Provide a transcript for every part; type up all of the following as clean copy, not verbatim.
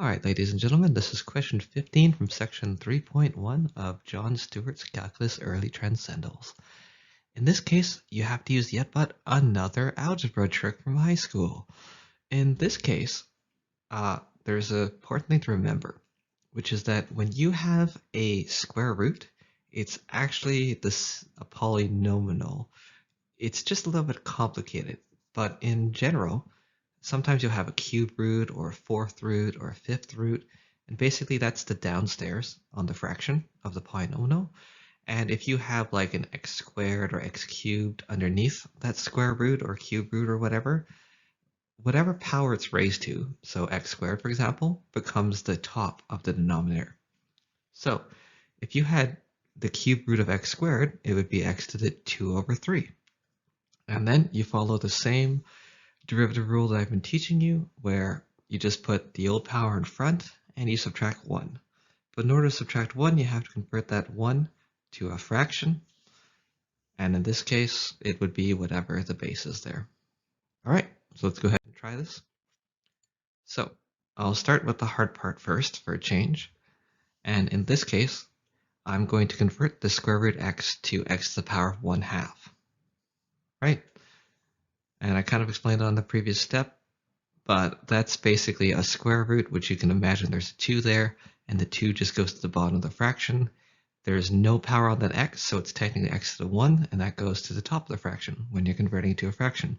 Alright, ladies and gentlemen, this is question 15 from section 3.1 of John Stewart's Calculus Early Transcendals. In this case, you have to use yet but another algebra trick from high school. In this case, there's an important thing to remember, which is that when you have a square root, it's actually a polynomial. It's just a little bit complicated, but in general, sometimes you'll have a cube root or a fourth root or a fifth root, and basically that's the downstairs on the fraction of the polynomial. And if you have like an x squared or x cubed underneath that square root or cube root or whatever power it's raised to, so x squared for example, becomes the top of the denominator. So if you had the cube root of x squared, it would be x to the 2 over 3. And then you follow the same derivative rule that I've been teaching you, where you just put the old power in front and you subtract 1. But in order to subtract 1, you have to convert that 1 to a fraction. And in this case, it would be whatever the base is there. All right, so let's go ahead and try this. So I'll start with the hard part first for a change. And in this case, I'm going to convert the square root x to x to the power of 1/2. Right? And I kind of explained it on the previous step, but that's basically a square root, which you can imagine there's a 2 there, and the 2 just goes to the bottom of the fraction. There's no power on that x, so it's technically x to the 1, and that goes to the top of the fraction when you're converting it to a fraction.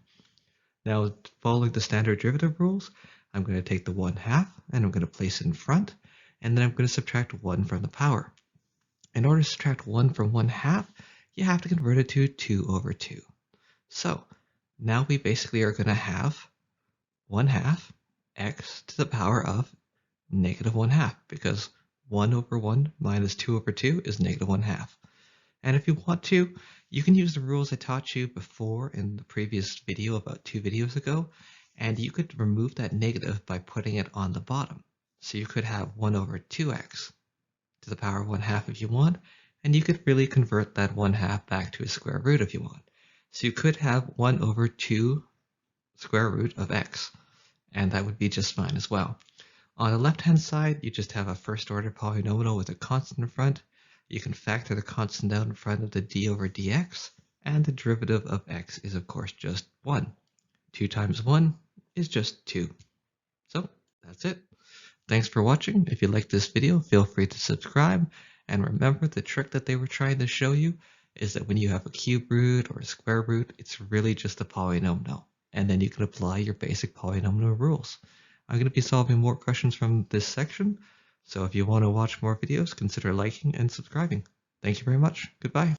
Now, following the standard derivative rules, I'm going to take the 1/2, and I'm going to place it in front, and then I'm going to subtract 1 from the power. In order to subtract 1 from 1/2, you have to convert it to 2 over 2. So now we basically are going to have 1/2 x to the power of negative 1/2, because 1 over 1 minus 2 over 2 is negative 1/2. And if you want to, you can use the rules I taught you before in the previous video, about 2 videos ago, and you could remove that negative by putting it on the bottom. So you could have 1 over 2x to the power of 1/2 if you want, and you could really convert that 1/2 back to a square root if you want. So you could have 1 over 2 square root of x, and that would be just fine as well. On the left-hand side, you just have a first-order polynomial with a constant in front. You can factor the constant out in front of the d over dx, and the derivative of x is of course just 1. 2 times 1 is just 2. So that's it. Thanks for watching. If you liked this video, feel free to subscribe, and remember the trick that they were trying to show you is that when you have a cube root or a square root, it's really just a polynomial, and then you can apply your basic polynomial rules. I'm going to be solving more questions from this section, so if you want to watch more videos, consider liking and subscribing. Thank you very much. Goodbye.